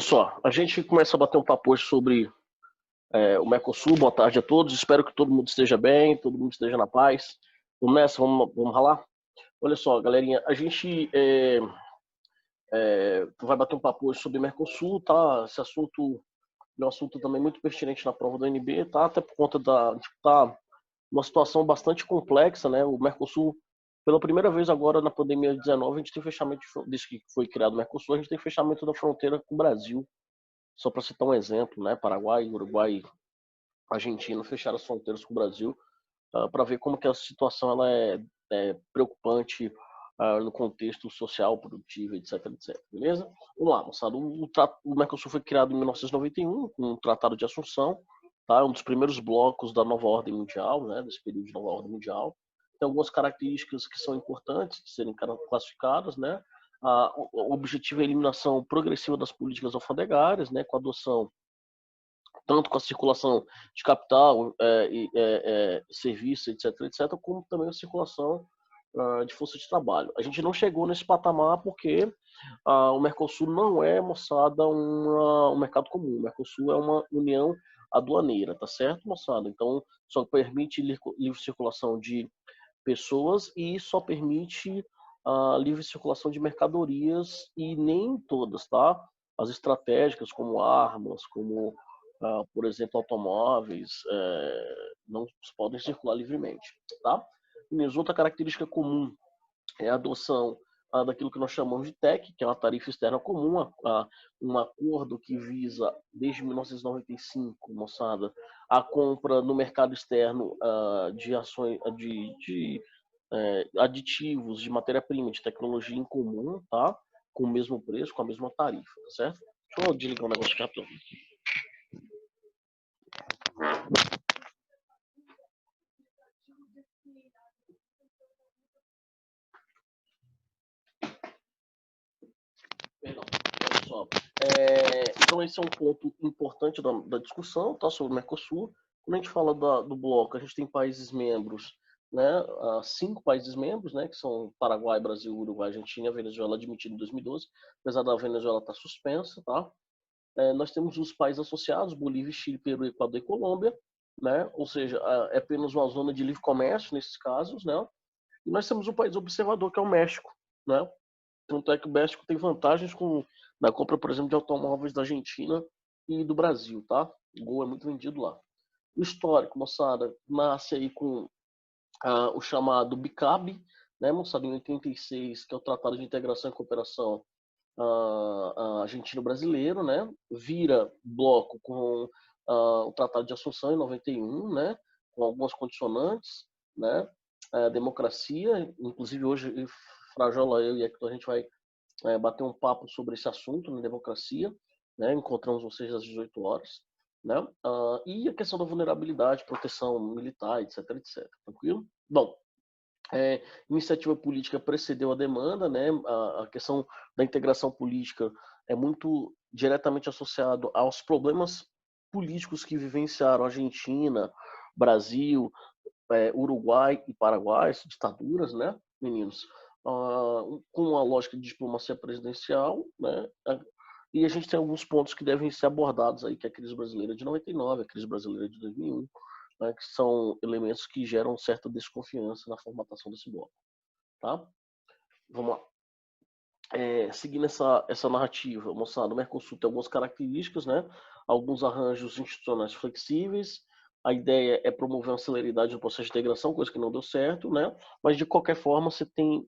só, a gente começa a bater um papo hoje sobre o Mercosul. Boa tarde a todos, espero que todo mundo esteja bem, todo mundo esteja na paz. Vamos nessa, vamos ralar? Olha só, galerinha, a gente vai bater um papo hoje sobre Mercosul, tá? Esse assunto é um assunto também muito pertinente na prova do NB, tá? Até por conta de tá uma situação bastante complexa, né? O Mercosul, pela primeira vez agora na pandemia 19, a gente tem fechamento, desde que foi criado o Mercosul, a gente tem fechamento da fronteira com o Brasil. Só para citar um exemplo, né? Paraguai, Uruguai, Argentina fecharam as fronteiras com o Brasil, para ver como que a situação ela é preocupante no contexto social, produtivo, etc, etc. Beleza? Vamos lá, moçada. O Mercosul foi criado em 1991, com um Tratado de Assunção, tá? Um dos primeiros blocos da nova ordem mundial, né? Desse período de nova ordem mundial. Tem algumas características que são importantes de serem classificadas, né? O objetivo é a eliminação progressiva das políticas alfandegárias, né? Com a adoção tanto com a circulação de capital, serviço, etc, etc, como também a circulação de força de trabalho. A gente não chegou nesse patamar porque o Mercosul não é, moçada, um mercado comum. O Mercosul é uma união aduaneira, tá certo, moçada? Então, só permite livre circulação de pessoas e só permite a livre circulação de mercadorias, e nem todas, tá? As estratégicas, como armas, como por exemplo, automóveis, não podem circular livremente, tá? E outra característica comum é a adoção daquilo que nós chamamos de TEC, que é uma tarifa externa comum, um acordo que visa, desde 1995, moçada, a compra no mercado externo de ações, de aditivos, de matéria-prima, de tecnologia em comum, tá? Com o mesmo preço, com a mesma tarifa, tá certo? Deixa eu desligar um negócio aqui rapidão. Perdão, pessoal. Então esse é um ponto importante da discussão, tá, sobre o Mercosul. Quando a gente fala do bloco, a gente tem países membros, né, 5 países membros, né, que são Paraguai, Brasil, Uruguai, Argentina e a Venezuela, admitido em 2012, apesar da Venezuela estar suspensa, tá? Nós temos os países associados, Bolívia, Chile, Peru, Equador e Colômbia, né? Ou seja, é apenas uma zona de livre comércio nesses casos, né? E nós temos um país observador, que é o México, né? Tanto é que o México tem vantagens na compra, por exemplo, de automóveis da Argentina e do Brasil, tá? O Gol é muito vendido lá. O histórico, moçada, nasce aí com o chamado BICAB, né, moçada, em 86, que é o Tratado de Integração e Cooperação Argentino-Brasileiro, né? Vira bloco com o Tratado de Assunção em 91, né? Com algumas condicionantes, né? Democracia, inclusive hoje, Frajola, eu e Hector, a gente vai bater um papo sobre esse assunto na democracia, né? Encontramos vocês às 18 horas, né? E a questão da vulnerabilidade, proteção militar, etc, etc. Tranquilo? Bom, iniciativa política precedeu a demanda, né? A questão da integração política é muito diretamente associado aos problemas políticos que vivenciaram Argentina, Brasil, Uruguai e Paraguai, as ditaduras, né, meninos? Com a lógica de diplomacia presidencial, né? E a gente tem alguns pontos que devem ser abordados aí, que é a crise brasileira de 99, a crise brasileira de 2001, né, que são elementos que geram certa desconfiança na formatação desse bloco, tá? Vamos lá. Seguindo essa narrativa, moçada, o Mercosul tem algumas características, né? Alguns arranjos institucionais flexíveis. A ideia é promover uma celeridade no processo de integração, coisa que não deu certo, né? Mas de qualquer forma, você tem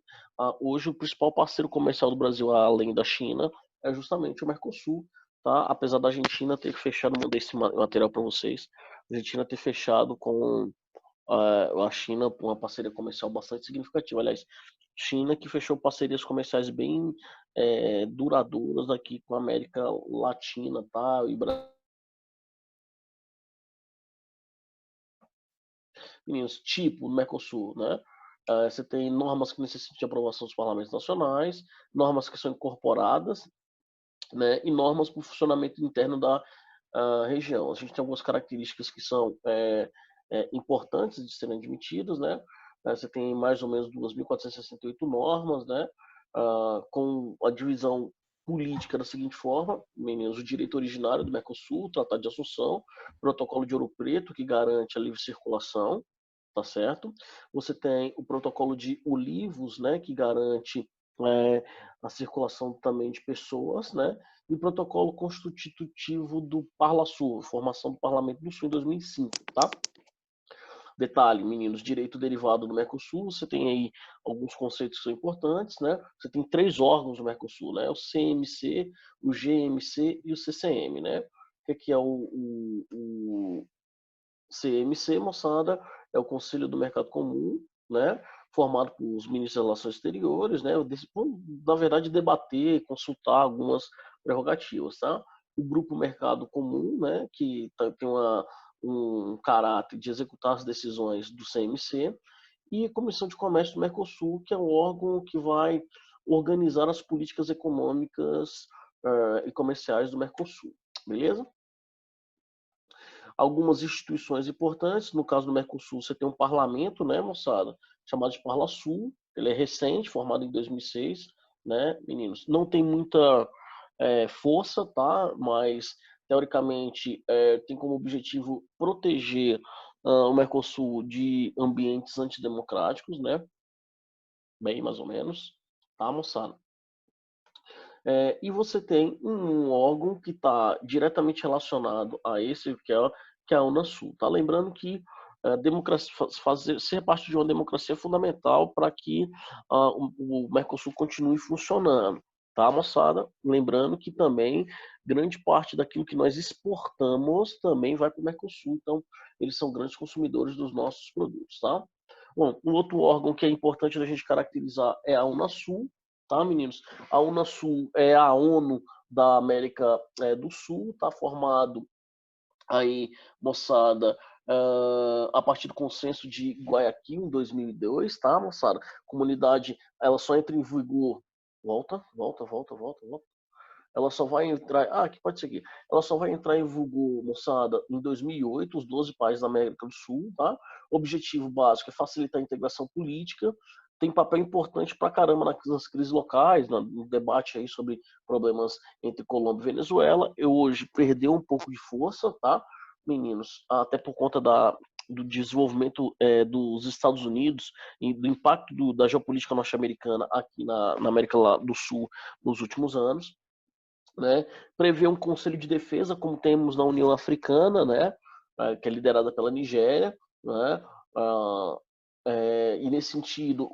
hoje o principal parceiro comercial do Brasil, além da China, é justamente o Mercosul, tá? Apesar da Argentina ter fechado, mandei esse material para vocês, a Argentina ter fechado com a China uma parceria comercial bastante significativa. Aliás, China que fechou parcerias comerciais bem duradouras aqui com a América Latina, tá? E Brasil. Meninos, tipo no Mercosul, né? Você tem normas que necessitam de aprovação dos parlamentos nacionais, normas que são incorporadas, né? E normas para o funcionamento interno da região. A gente tem algumas características que são importantes de serem admitidas, né? Você tem mais ou menos 2.468 normas, né? Com a divisão política da seguinte forma, meninos: o direito originário do Mercosul, o Tratado de Assunção, Protocolo de Ouro Preto, que garante a livre circulação, tá certo? Você tem o Protocolo de Olivos, né, que garante a circulação também de pessoas, né? E o Protocolo Constitutivo do Parlasul, formação do Parlamento do Sul em 2005, tá? Detalhe, meninos: direito derivado do Mercosul, você tem aí alguns conceitos que são importantes, né? Você tem 3 órgãos do Mercosul, né? O CMC, o GMC e o CCM, né? O que é o CMC, moçada? É o Conselho do Mercado Comum, né? Formado por os ministros das Relações Exteriores, né? Na verdade, debater, consultar algumas prerrogativas, tá? O Grupo Mercado Comum, né? Que tem um caráter de executar as decisões do CMC, e a Comissão de Comércio do Mercosul, que é o órgão que vai organizar as políticas econômicas e comerciais do Mercosul, beleza? Algumas instituições importantes: no caso do Mercosul, você tem um parlamento, né, moçada, chamado de Parlasul. Ele é recente, formado em 2006, né, meninos? Não tem muita força, tá? Mas, teoricamente, tem como objetivo proteger o Mercosul de ambientes antidemocráticos, né? Bem, mais ou menos, tá, moçada? E você tem um órgão que está diretamente relacionado a esse, que é a Unasul. Tá? Lembrando que ser parte de uma democracia é fundamental para que o Mercosul continue funcionando. Tá, moçada? Lembrando que também grande parte daquilo que nós exportamos também vai para o Mercosul, então eles são grandes consumidores dos nossos produtos. Tá? Bom, um outro órgão que é importante da gente caracterizar é a Unasul, tá, meninos? A Unasul é a ONU da América do Sul, está formado aí, moçada, a partir do consenso de Guayaquil em 2002, tá, moçada? Comunidade, ela só entra em vigor. Volta. Ela só vai entrar. Ah, aqui pode seguir. Ela só vai entrar em vigor, moçada, em 2008, os 12 países da América do Sul, tá? O objetivo básico é facilitar a integração política. Tem papel importante pra caramba nas crises locais, no debate aí sobre problemas entre Colômbia e Venezuela. Eu hoje perdeu um pouco de força, tá, meninos? Até por conta do desenvolvimento dos Estados Unidos e do impacto da geopolítica norte-americana aqui na América do Sul nos últimos anos, né? Prevê um conselho de defesa, como temos na União Africana, né? Que é liderada pela Nigéria, né? E nesse sentido,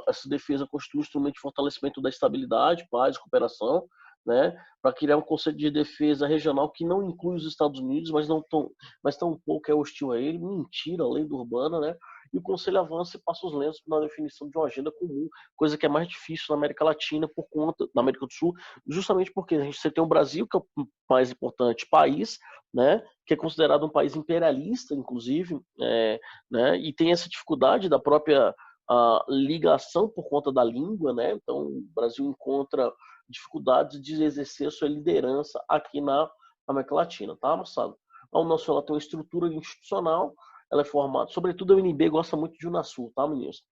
essa defesa constitui um instrumento de fortalecimento da estabilidade, paz e cooperação, né? Para criar um conselho de defesa regional que não inclui os Estados Unidos, mas tampouco é hostil a ele. Mentira, lenda urbana, né? E o Conselho avança e passa os lenços na definição de uma agenda comum, coisa que é mais difícil na América Latina, na América do Sul, justamente porque você tem o Brasil, que é o mais importante país, né, que é considerado um país imperialista, inclusive, né, e tem essa dificuldade da própria ligação por conta da língua, né? Então o Brasil encontra dificuldades de exercer a sua liderança aqui na América Latina, tá, moçada? A Unasul, ela tem uma estrutura institucional, ela é formada, sobretudo a UNB gosta muito de Unasul, tá, meninos?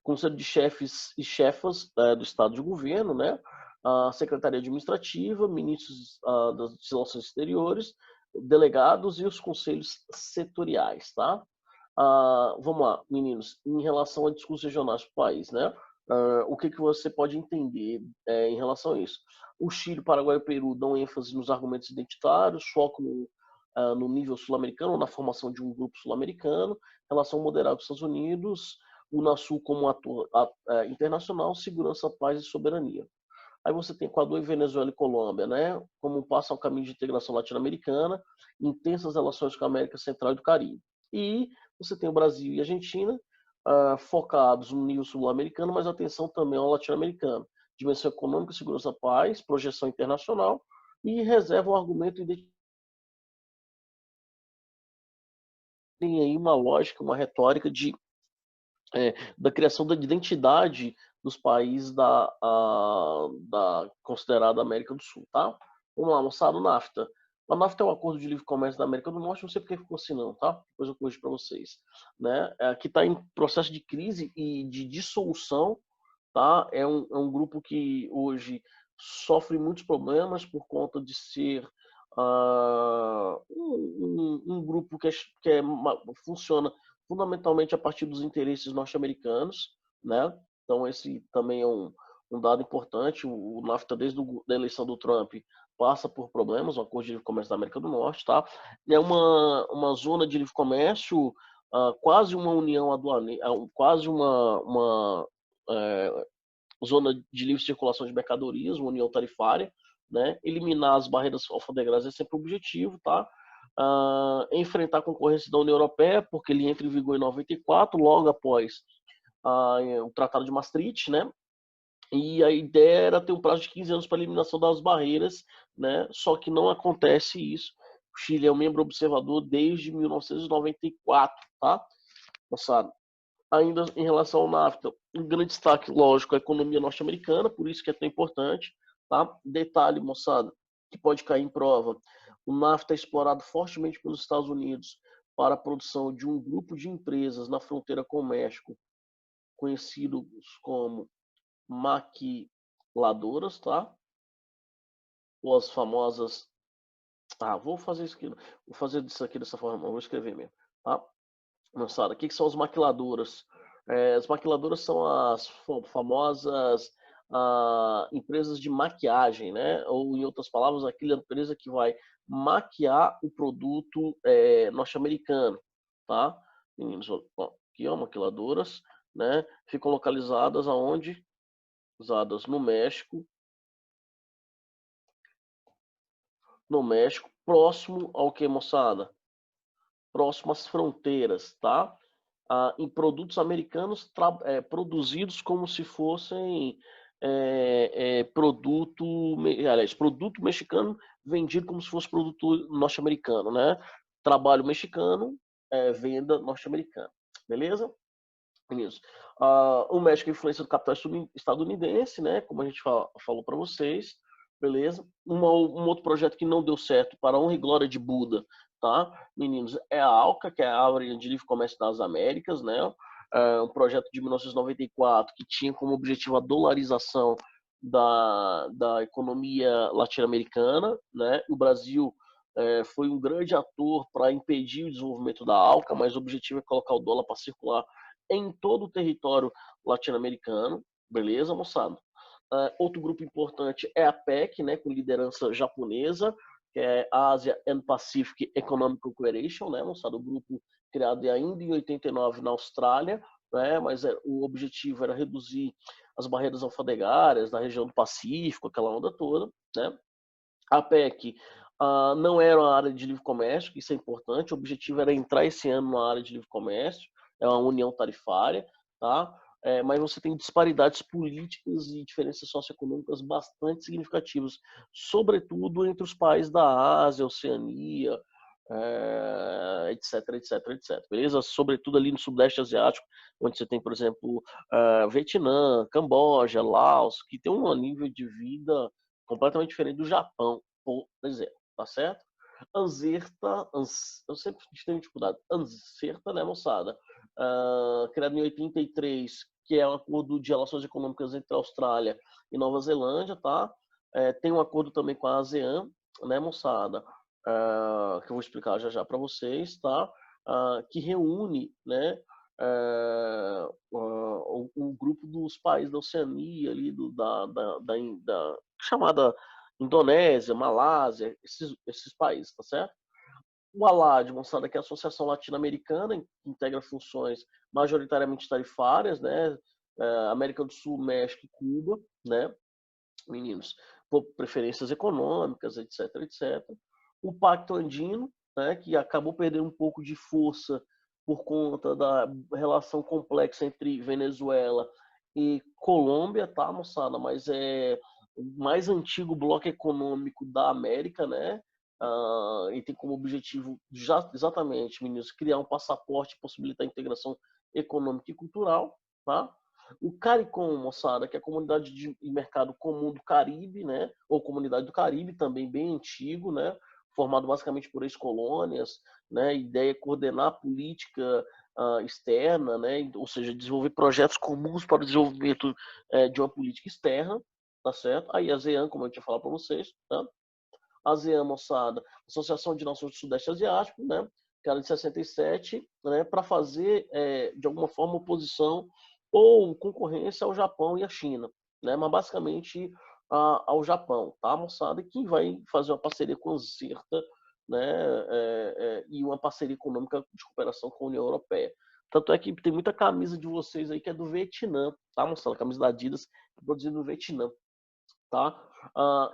Conselho de chefes e chefas do Estado de Governo, né? A Secretaria Administrativa, ministros das Relações Exteriores, delegados e os conselhos setoriais, tá? Vamos lá, meninos, em relação a discursos regionais do país, né? O que você pode entender em relação a isso? O Chile, Paraguai e o Peru dão ênfase nos argumentos identitários, foco no nível sul-americano, na formação de um grupo sul-americano, relação moderada com os Estados Unidos, o Unasul como ator internacional, segurança, paz e soberania. Aí você tem Equador, Venezuela e Colômbia, né? Como passa ao caminho de integração latino-americana, intensas relações com a América Central e do Caribe. E você tem o Brasil e a Argentina, focados no nível sul-americano, mas atenção também ao latino-americano. Dimensão econômica, segurança, paz, projeção internacional, e reserva um argumento tem aí uma lógica, uma retórica da criação da identidade dos países da considerada América do Sul, tá? Vamos lá, moçada, o NAFTA. A NAFTA é um acordo de livre comércio da América do Norte, não sei porque ficou assim não, tá? Depois eu corrijo para vocês. Né? Que está em processo de crise e de dissolução, tá? É um grupo que hoje sofre muitos problemas por conta de ser um grupo funciona fundamentalmente a partir dos interesses norte-americanos, né? Então esse também é um dado importante. O NAFTA, desde a eleição do Trump, passa por problemas, o Acordo de Livre Comércio da América do Norte, tá? É uma zona de livre comércio, quase uma união aduaneira, quase uma zona de livre circulação de mercadorias, uma união tarifária, né? Eliminar as barreiras alfandegárias é sempre o objetivo, tá? Enfrentar a concorrência da União Europeia, porque ele entra em vigor em 94, logo após o Tratado de Maastricht, né? E a ideia era ter um prazo de 15 anos para eliminação das barreiras, né? Só que não acontece isso. O Chile é um membro observador desde 1994, tá? Moçada, ainda em relação ao NAFTA, um grande destaque, lógico, a economia norte-americana, por isso que é tão importante, tá? Detalhe, moçada, que pode cair em prova. O NAFTA é explorado fortemente pelos Estados Unidos para a produção de um grupo de empresas na fronteira com o México, conhecidos como maquiladoras, tá? Ou as famosas... vou fazer isso aqui, vou fazer isso aqui dessa forma, vou escrever mesmo, tá? Moçada, o que são as maquiladoras? As maquiladoras são as famosas empresas de maquiagem, né? Ou, em outras palavras, aquela empresa que vai maquiar o produto norte-americano, tá? Meninos, ó, aqui, ó, maquiladoras, né? Ficam localizadas aonde? Usadas no México, próximo ao que, moçada? Próximo às fronteiras, tá? Em produtos americanos produzidos como se fossem produto mexicano vendido como se fosse produto norte-americano, né? Trabalho mexicano, venda norte-americana, beleza? Isso. O México é influência do capital estadunidense, né? Como a gente falou para vocês, beleza? Um outro projeto que não deu certo, para a honra e glória de Buda, tá? Meninos, é a ALCA, que é a Área de Livre Comércio das Américas, né? Um projeto de 1994 que tinha como objetivo a dolarização da economia latino-americana, né? O Brasil foi um grande ator para impedir o desenvolvimento da ALCA, mas o objetivo é colocar o dólar para circular em todo o território latino-americano, beleza, moçada? Outro grupo importante é a PEC, né, com liderança japonesa, que é Asia and Pacific Economic Cooperation, né, moçada? O grupo criado ainda em 89 na Austrália, né, mas o objetivo era reduzir as barreiras alfandegárias na região do Pacífico, aquela onda toda, né? A PEC não era uma área de livre comércio, isso é importante, o objetivo era entrar esse ano na área de livre comércio, é uma união tarifária, tá? Mas você tem disparidades políticas e diferenças socioeconômicas bastante significativas, sobretudo entre os países da Ásia, Oceania, etc, etc, etc. Beleza? Sobretudo ali no Sudeste Asiático, onde você tem, por exemplo, Vietnã, Camboja, Laos, que tem um nível de vida completamente diferente do Japão, por exemplo, tá certo? Anserta, eu sempre tenho dificuldade. Anserta, né, moçada? Criado em 83, que é um acordo de relações econômicas entre a Austrália e Nova Zelândia, tá? Tem um acordo também com a ASEAN, né, moçada? Que eu vou explicar já já para vocês, tá? Que reúne, né, o grupo dos países da Oceania ali da chamada Indonésia, Malásia, esses países, tá certo? O ALAD, mostrando que é a Associação Latino-Americana, que integra funções majoritariamente tarifárias, né? América do Sul, México e Cuba, né? Meninos, por preferências econômicas, etc, etc. O Pacto Andino, né? Que acabou perdendo um pouco de força por conta da relação complexa entre Venezuela e Colômbia, tá, moçada? Mas é o mais antigo bloco econômico da América, né? E tem como objetivo, exatamente, meninos, criar um passaporte e possibilitar a integração econômica e cultural, tá? O CARICOM, moçada, que é a Comunidade de Mercado Comum do Caribe, né? Ou Comunidade do Caribe, também bem antigo, né? Formado basicamente por ex-colônias, né? A ideia é coordenar a política externa, né? Ou seja, desenvolver projetos comuns para o desenvolvimento de uma política externa, tá certo? Aí a ASEAN, como eu tinha falado para vocês, tá? A ASEAN, moçada, Associação de Nações do Sudeste Asiático, né? Que era de 67, né? Para fazer, de alguma forma, oposição ou concorrência ao Japão e à China, né? Mas basicamente ao Japão, tá, moçada? E que vai fazer uma parceria concerta, né? E uma parceria econômica de cooperação com a União Europeia. Tanto é que tem muita camisa de vocês aí que é do Vietnã, tá, moçada? Camisa da Adidas, produzida no Vietnã, tá?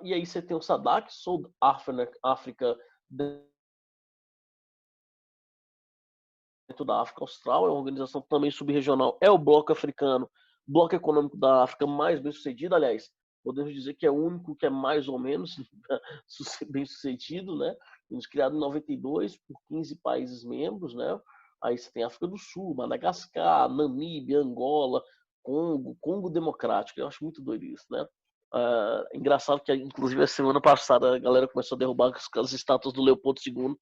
E aí você tem o SADC, South África, dentro da África Austral, é uma organização também subregional, é o Bloco Africano, Bloco Econômico da África mais bem sucedido, aliás, podemos dizer que é o único que é mais ou menos bem sucedido, né? Criado em 92 por 15 países membros, né? Aí você tem África do Sul, Madagascar, Namíbia, Angola, Congo Democrático, eu acho muito doido isso, né? Engraçado que, inclusive, a semana passada a galera começou a derrubar as estátuas do Leopoldo II.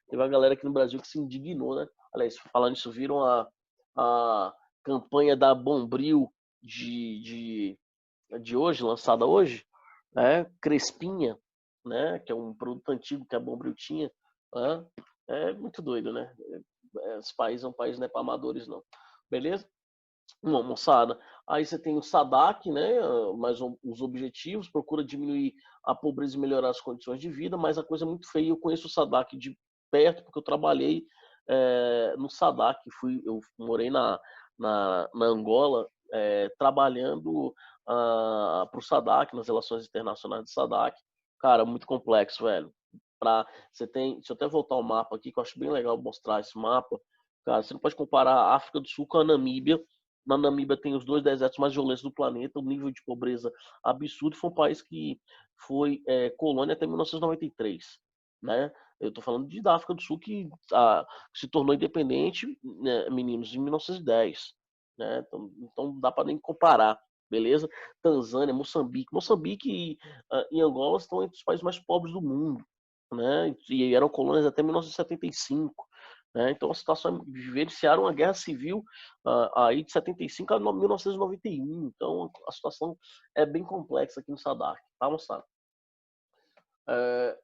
Teve uma galera aqui no Brasil que se indignou, né? Aliás, falando isso, viram a campanha da Bombril de hoje, lançada hoje, né? Crespinha, né? Que é um produto antigo que a Bombril tinha. Né? É muito doido, né? Esse país é um país não é para amadores, não. Beleza? Uma moçada. Aí você tem o SADC, né? Mais os objetivos, procura diminuir a pobreza e melhorar as condições de vida, mas a coisa é muito feia. Eu conheço o SADC de perto, porque eu trabalhei no SADC. Eu morei na Angola, trabalhando para o SADC, nas relações internacionais do SADC. Cara, muito complexo, velho. Deixa eu até voltar o mapa aqui, que eu acho bem legal mostrar esse mapa. Cara, você não pode comparar a África do Sul com a Namíbia. Na Namíbia tem os dois desertos mais violentos do planeta, um nível de pobreza absurdo. Foi um país que foi colônia até 1993, né? Eu estou falando da África do Sul que se tornou independente, né, meninos, em 1910, né? Então dá para nem comparar, beleza? Tanzânia, Moçambique. Moçambique e Angola estão entre os países mais pobres do mundo, né? E eram colônias até 1975. Né? Então a situação vivenciaram uma guerra civil aí de 75 a 1991. Então a situação é bem complexa aqui no SADC, tá, moçada?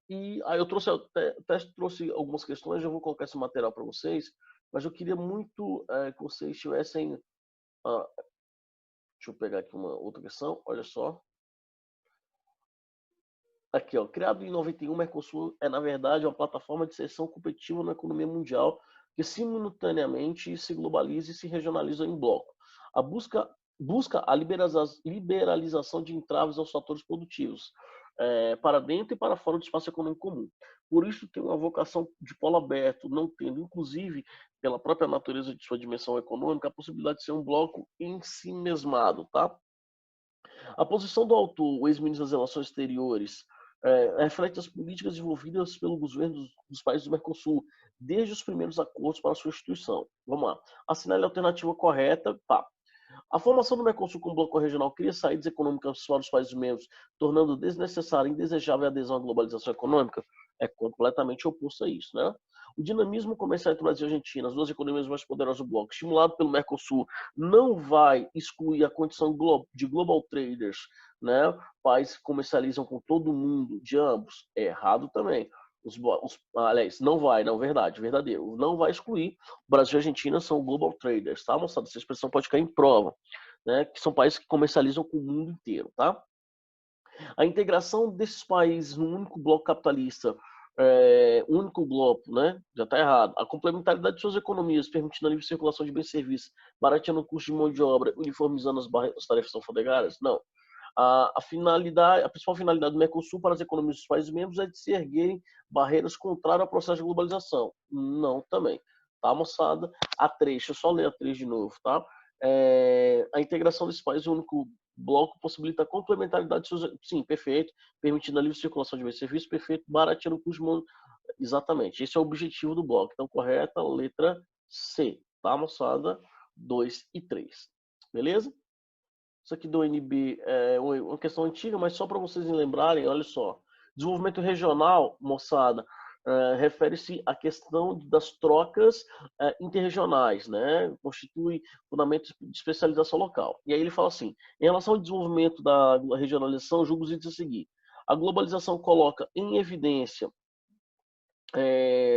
E aí eu até trouxe algumas questões, eu vou colocar esse material para vocês, mas eu queria muito que vocês tivessem. Deixa eu pegar aqui uma outra questão, olha só. Aqui, ó, criado em 91, o Mercosul é, na verdade, uma plataforma de inserção competitiva na economia mundial que simultaneamente se globaliza e se regionaliza em bloco. A busca a liberalização de entraves aos fatores produtivos, para dentro e para fora do espaço econômico comum. Por isso tem uma vocação de polo aberto, não tendo, inclusive, pela própria natureza de sua dimensão econômica, a possibilidade de ser um bloco em si mesmado, tá? A posição do autor, o ex-ministro das Relações Exteriores, reflete as políticas desenvolvidas pelo governo dos países do Mercosul, desde os primeiros acordos para a sua instituição. Vamos lá. Assinale a alternativa correta. Pá. A formação do Mercosul como bloco regional cria saídas econômicas para os países membros, tornando desnecessária e indesejável a adesão à globalização econômica? É completamente oposto a isso, né? O dinamismo comercial entre o Brasil e a Argentina, as duas economias mais poderosas do bloco, estimulado pelo Mercosul, não vai excluir a condição de global traders, né? Países que comercializam com todo mundo, de ambos. É errado também. Aliás, não vai, não, verdade, verdadeiro. Não vai excluir. O Brasil e a Argentina são global traders, tá, moçada? Essa expressão pode cair em prova, né? Que são países que comercializam com o mundo inteiro, tá? A integração desses países num único bloco capitalista, único bloco, né? Já está errado. A complementaridade de suas economias, permitindo a livre circulação de bens e serviços, barateando o custo de mão de obra, uniformizando as tarefas alfandegárias? Não. A principal finalidade do Mercosul para as economias dos países membros é de se erguerem barreiras contrárias ao processo de globalização. Não, também. Tá, moçada? Deixa eu só ler a 3 de novo, tá? A integração desse país em um único bloco possibilita a complementaridade de seus... Sim, perfeito. Permitindo a livre circulação de bens e serviços, perfeito. Barateando o custo de mão... Exatamente. Esse é o objetivo do bloco. Então, correta, letra C. Tá, moçada? 2 e 3. Beleza? Isso aqui do NB é uma questão antiga, mas só para vocês lembrarem, olha só. Desenvolvimento regional, moçada, refere-se à questão das trocas interregionais, né? Constitui fundamento de especialização local. E aí ele fala assim, em relação ao desenvolvimento da regionalização, julgo os itens a seguir. A globalização coloca em evidência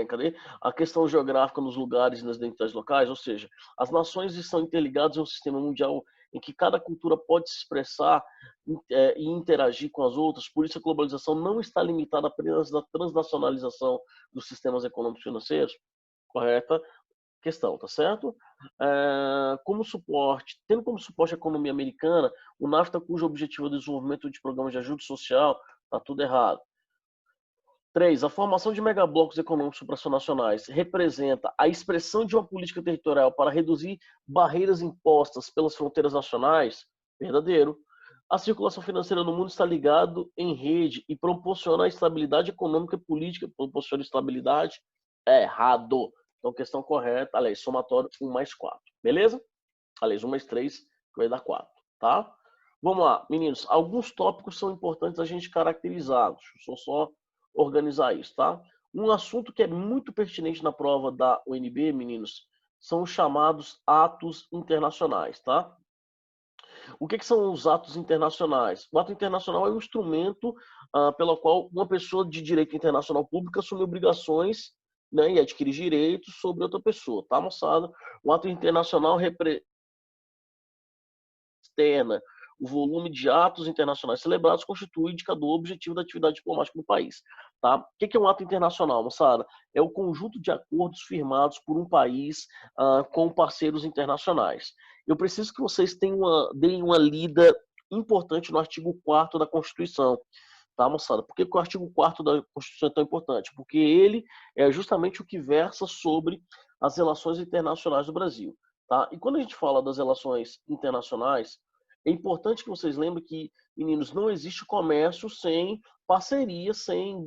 cadê? A questão geográfica nos lugares e nas identidades locais, ou seja, as nações estão interligadas em um sistema mundial em que cada cultura pode se expressar e interagir com as outras, por isso a globalização não está limitada apenas na transnacionalização dos sistemas econômicos e financeiros, correta questão, tá certo? Tendo como suporte a economia americana, o NAFTA, cujo objetivo é o desenvolvimento de programas de ajuda social, está tudo errado. 3. A formação de megablocos econômicos supranacionais representa a expressão de uma política territorial para reduzir barreiras impostas pelas fronteiras nacionais? Verdadeiro. A circulação financeira no mundo está ligada em rede e proporciona a estabilidade econômica e política. Proporciona estabilidade? Errado. Então, questão correta. Aliás, somatório 1 mais 4. Beleza? Aliás, 1 mais 3 vai dar 4. Tá? Vamos lá, meninos. Alguns tópicos são importantes a gente caracterizar. Deixa eu só organizar isso, tá? Um assunto que é muito pertinente na prova da UNB, meninos, são os chamados atos internacionais, tá? O que são os atos internacionais? O ato internacional é um instrumento pelo qual uma pessoa de direito internacional público assume obrigações, né, e adquire direitos sobre outra pessoa, tá, moçada? O ato internacional externa o volume de atos internacionais celebrados constitui o indicador objetivo da atividade diplomática no país. Tá? O que é um ato internacional, moçada? É o conjunto de acordos firmados por um país com parceiros internacionais. Eu preciso que vocês deem uma lida importante no artigo 4º da Constituição. Tá, moçada? Por que o artigo 4º da Constituição é tão importante? Porque ele é justamente o que versa sobre as relações internacionais do Brasil. Tá? E quando a gente fala das relações internacionais, é importante que vocês lembrem que, meninos, não existe comércio sem parceria,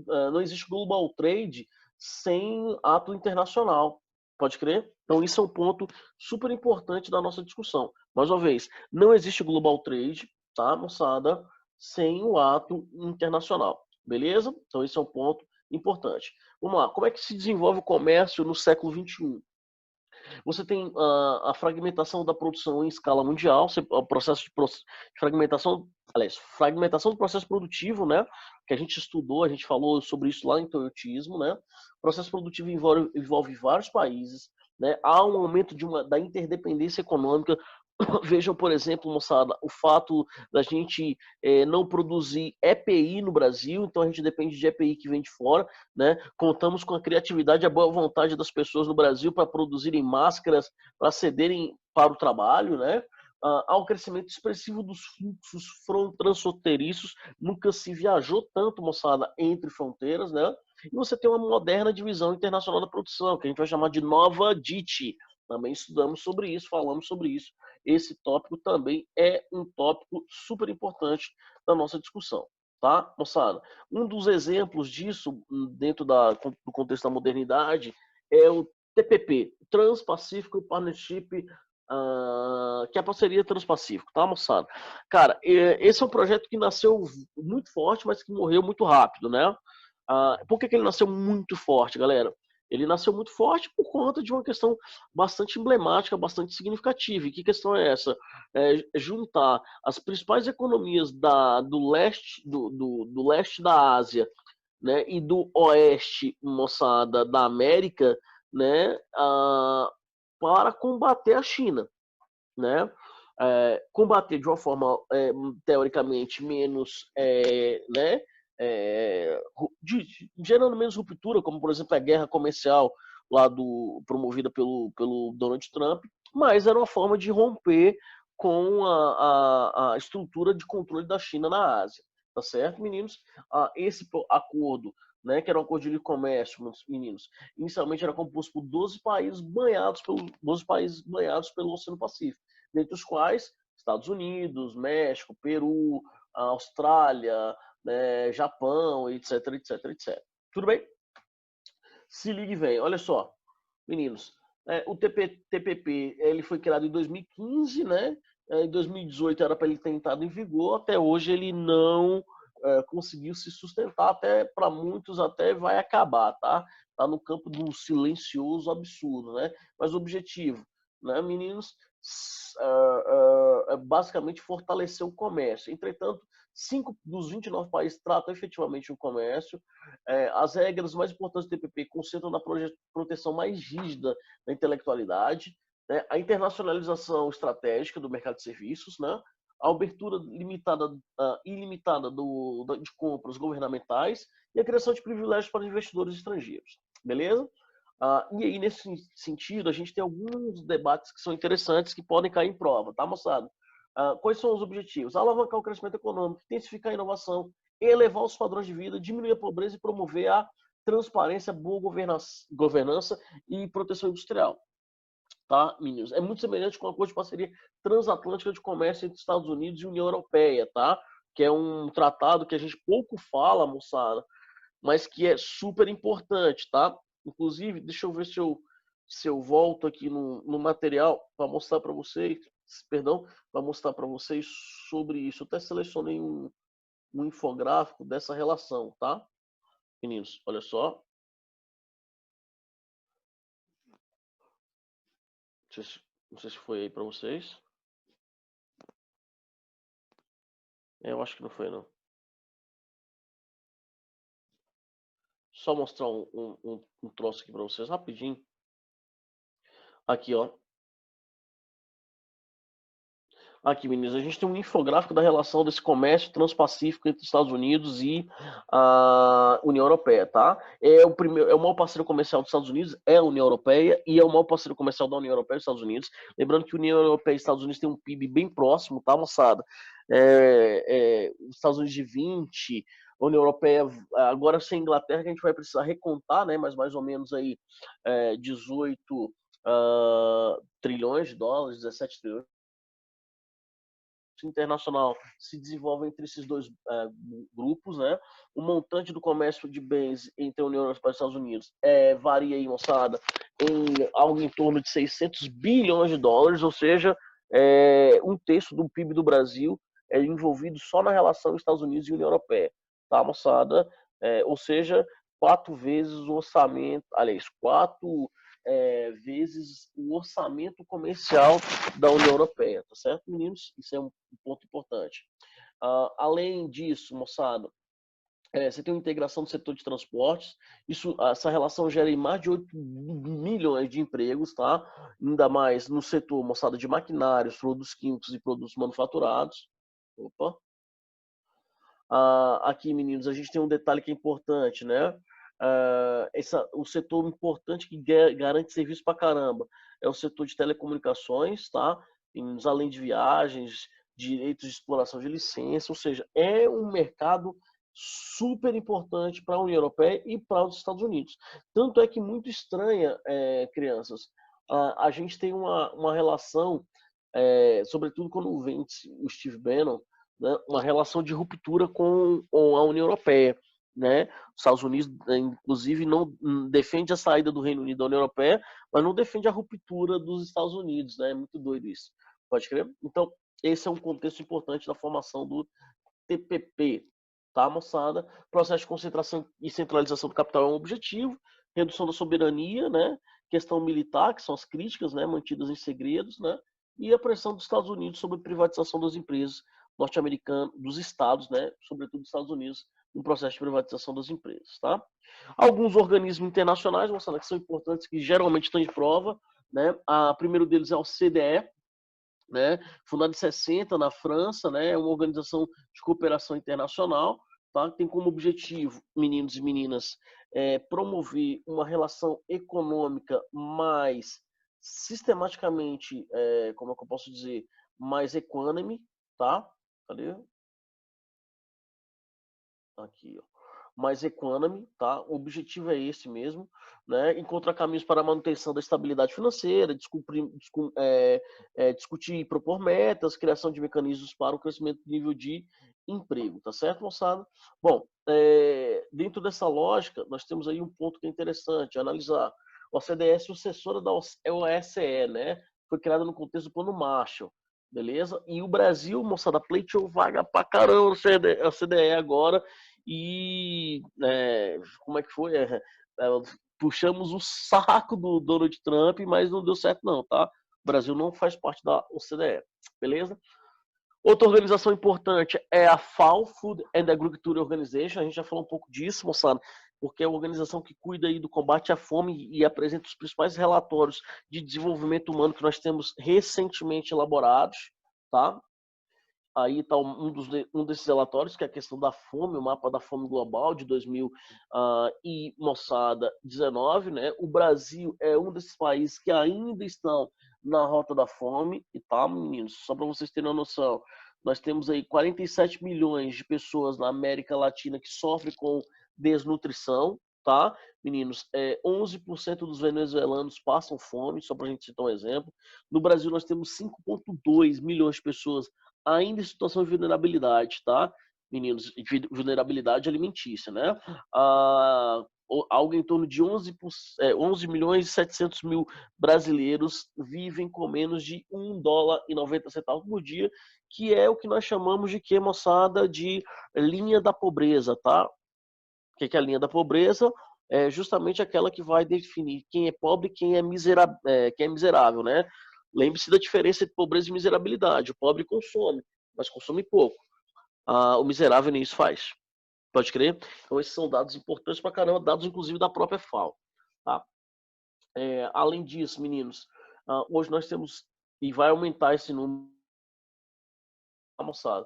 não existe global trade sem ato internacional. Pode crer? Então, isso é um ponto super importante da nossa discussão. Mais uma vez, não existe global trade, tá, moçada, sem o ato internacional. Beleza? Então, esse é um ponto importante. Vamos lá. Como é que se desenvolve o comércio no século XXI? Você tem a fragmentação da produção em escala mundial, o processo de fragmentação, aliás, fragmentação do processo produtivo, né? Que a gente estudou, a gente falou sobre isso lá em Toyotismo, né? O processo produtivo envolve vários países, né? Há um aumento da interdependência econômica. Vejam, por exemplo, moçada, o fato da gente não produzir EPI no Brasil, então a gente depende de EPI que vem de fora, né? Contamos com a criatividade e a boa vontade das pessoas no Brasil para produzirem máscaras, para cederem para o trabalho, né? Há um crescimento expressivo dos fluxos transfronteiriços, nunca se viajou tanto, moçada, entre fronteiras, né? E você tem uma moderna divisão internacional da produção, que a gente vai chamar de nova DIT. Também estudamos sobre isso, falamos sobre isso. Esse tópico também é um tópico super importante da nossa discussão, tá, moçada? Um dos exemplos disso, dentro do contexto da modernidade, é o TPP, Trans-Pacific Partnership, que é a parceria Trans-Pacífico, tá, moçada? Cara, esse é um projeto que nasceu muito forte, mas que morreu muito rápido, né? Por que ele nasceu muito forte, galera? Ele nasceu muito forte por conta de uma questão bastante emblemática, bastante significativa. E que questão é essa? Juntar as principais economias do leste da Ásia, né, e do oeste, moçada, da América, né, para combater a China, né? Combater de uma forma teoricamente menos, né, gerando menos ruptura, como por exemplo a guerra comercial promovida pelo Donald Trump, mas era uma forma de romper com a estrutura de controle da China na Ásia, tá certo, meninos? Esse acordo, né, que era um acordo de livre comércio, meninos, inicialmente era composto por 12 países banhados pelo Oceano Pacífico, dentre os quais Estados Unidos, México, Peru, Austrália, né, Japão, etc, etc, etc. Tudo bem? Se ligue bem, olha só, meninos, o TPP ele foi criado em 2015, né? Em 2018 era para ele ter entrado em vigor, até hoje ele não conseguiu se sustentar, até para muitos até vai acabar, tá? Tá no campo do silencioso absurdo, né? Mas o objetivo, né, meninos, é basicamente fortalecer o comércio. Entretanto, 5 dos 29 países tratam efetivamente o comércio. As regras mais importantes do TPP concentram na proteção mais rígida da intelectualidade, né? A internacionalização estratégica do mercado de serviços, né? A abertura ilimitada de compras governamentais e a criação de privilégios para investidores estrangeiros. Beleza? E aí, nesse sentido, a gente tem alguns debates que são interessantes que podem cair em prova, tá, moçada? Quais são os objetivos? Alavancar o crescimento econômico, intensificar a inovação, elevar os padrões de vida, diminuir a pobreza e promover a transparência, boa governança e proteção industrial. Tá, meninos? É muito semelhante com a acordo de parceria transatlântica de comércio entre Estados Unidos e União Europeia, tá? Que é um tratado que a gente pouco fala, moçada, mas que é super importante, tá? Inclusive, deixa eu ver se eu volto aqui no material para mostrar para vocês, perdão, para mostrar para vocês sobre isso. Eu até selecionei um infográfico dessa relação, tá? Meninos, olha só. Não sei se foi aí para vocês. Eu acho que não foi, não. Só mostrar um troço aqui para vocês rapidinho. Aqui, ó. Aqui, meninos, a gente tem um infográfico da relação desse comércio transpacífico entre os Estados Unidos e a União Europeia, tá? É o maior parceiro comercial dos Estados Unidos, é a União Europeia, e é o maior parceiro comercial da União Europeia e dos Estados Unidos. Lembrando que a União Europeia e os Estados Unidos têm um PIB bem próximo, tá, moçada? Os Estados Unidos de 20, a União Europeia, agora sem a Inglaterra, que a gente vai precisar recontar, né? Mas mais ou menos aí 18 trilhões de dólares, 17 trilhões internacional se desenvolve entre esses dois grupos, né? O montante do comércio de bens entre a União Europeia e os Estados Unidos varia aí, moçada, em algo em torno de 600 bilhões de dólares, ou seja, um terço do PIB do Brasil é envolvido só na relação Estados Unidos e União Europeia, tá, moçada? Ou seja, 4 vezes o orçamento, aliás, 4 vezes o orçamento comercial da União Europeia, tá certo, meninos? Isso é um ponto importante. Além disso, moçada, você tem uma integração do setor de transportes, essa relação gera mais de 8 milhões de empregos, tá? Ainda mais no setor, moçada, de maquinários, produtos químicos e produtos manufaturados. Opa! Aqui, meninos, a gente tem um detalhe que é importante, né? O setor importante que garante serviço pra caramba é o setor de telecomunicações, tá? Além de viagens, direitos de exploração de licença, ou seja, é um mercado super importante para a União Europeia e para os Estados Unidos. Tanto é que muito estranha, crianças, a gente tem uma relação, sobretudo quando vem o Steve Bannon, né, uma relação de ruptura com a União Europeia. Né? Os Estados Unidos, inclusive, não defende a saída do Reino Unido da União Europeia, mas não defende a ruptura dos Estados Unidos. Né? É muito doido isso. Pode crer? Então, esse é um contexto importante da formação do TPP. Tá, moçada? Processo de concentração e centralização do capital é um objetivo, redução da soberania, né? Questão militar, que são as críticas, né? Mantidas em segredos, né? E a pressão dos Estados Unidos sobre a privatização das empresas norte-americanas, dos estados, né? Sobretudo dos Estados Unidos, no processo de privatização das empresas, tá? Alguns organismos internacionais, moçada, que são importantes, que geralmente estão em prova, né? Primeiro deles é o CDE, né, fundada em 60 na França, né, é uma organização de cooperação internacional, tá, tem como objetivo, meninos e meninas, promover uma relação econômica mais sistematicamente, como é que eu posso dizer, mais equânime, tá? Cadê? Aqui, ó. Mais economy, tá? O objetivo é esse mesmo, né? Encontrar caminhos para a manutenção da estabilidade financeira, discutir e propor metas, criação de mecanismos para o crescimento do nível de emprego, tá certo, moçada? Bom, dentro dessa lógica, nós temos aí um ponto que é interessante, analisar. O OCDE é sucessora da OSCE, né? Foi criada no contexto do Plano Marshall. beleza? E o Brasil, moçada, pleiteou vaga pra caramba no CDE agora e como é que foi? Puxamos o saco do Donald Trump, mas não deu certo não, tá? O Brasil não faz parte da OCDE, beleza? Outra organização importante é a FAO, Food and Agriculture Organization. A gente já falou um pouco disso, moçada, porque é a organização que cuida aí do combate à fome e apresenta os principais relatórios de desenvolvimento humano que nós temos recentemente elaborados, tá? Aí está um desses relatórios, que é a questão da fome, o mapa da fome global de 2000 e moçada 19, né? O Brasil é um desses países que ainda estão na rota da fome, e tá, meninos, só para vocês terem uma noção, nós temos aí 47 milhões de pessoas na América Latina que sofrem com desnutrição, tá? Meninos, 11% dos venezuelanos passam fome, só para a gente citar um exemplo. No Brasil, nós temos 5,2 milhões de pessoas ainda em situação de vulnerabilidade, tá? Meninos, de vulnerabilidade alimentícia, né? Algo em torno de 11 milhões e 700 mil brasileiros vivem com menos de $1,90 por dia, que é o que nós chamamos de que, moçada, de linha da pobreza, tá? O que é a linha da pobreza? É justamente aquela que vai definir quem é pobre e quem é miserável, né? Lembre-se da diferença entre pobreza e miserabilidade. O pobre consome, mas consome pouco. O miserável nem isso faz. Pode crer? Então esses são dados importantes pra caramba, dados inclusive da própria FAO. Tá? Além disso, meninos, hoje nós temos, e vai aumentar esse número, moçada,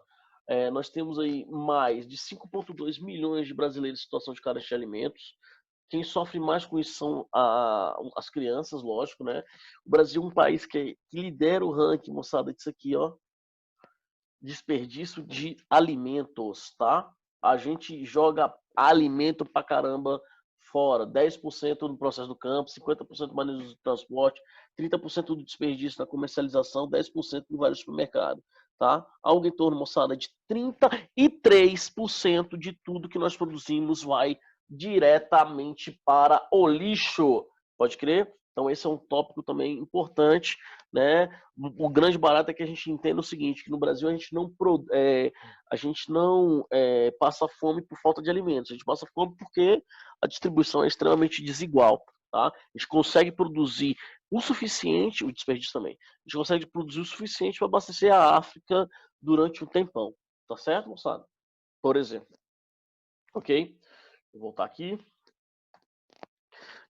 nós temos aí mais de 5,2 milhões de brasileiros em situação de carência de alimentos. Quem sofre mais com isso são as crianças, lógico, né? O Brasil é um país que lidera o ranking, moçada, disso aqui, ó. Desperdício de alimentos, tá? A gente joga alimento pra caramba fora. 10% no processo do campo, 50% no manejo do transporte, 30% do desperdício na comercialização, 10% no vários supermercados, tá? Algo em torno, moçada, de 33% de tudo que nós produzimos vai diretamente para o lixo. Pode crer? Então esse é um tópico também importante, né? O grande barato é que a gente entenda o seguinte, que no Brasil a gente não passa fome por falta de alimentos, a gente passa fome porque a distribuição é extremamente desigual, tá? A gente consegue produzir o suficiente, o desperdício também, a gente consegue produzir o suficiente para abastecer a África durante um tempão, tá certo, moçada? Por exemplo, ok? Vou voltar aqui.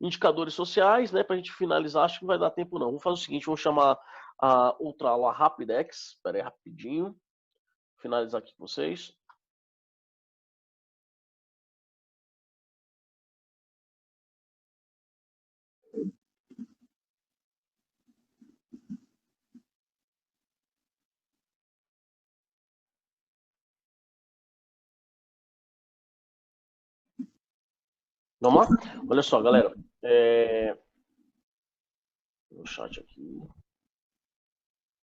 Indicadores sociais, né? Para a gente finalizar, acho que não vai dar tempo não. Vamos fazer o seguinte, vamos chamar a outra aula Rapidex. Espera aí, rapidinho. Finalizar aqui com vocês. Vamos lá? Olha só, galera. No chat aqui.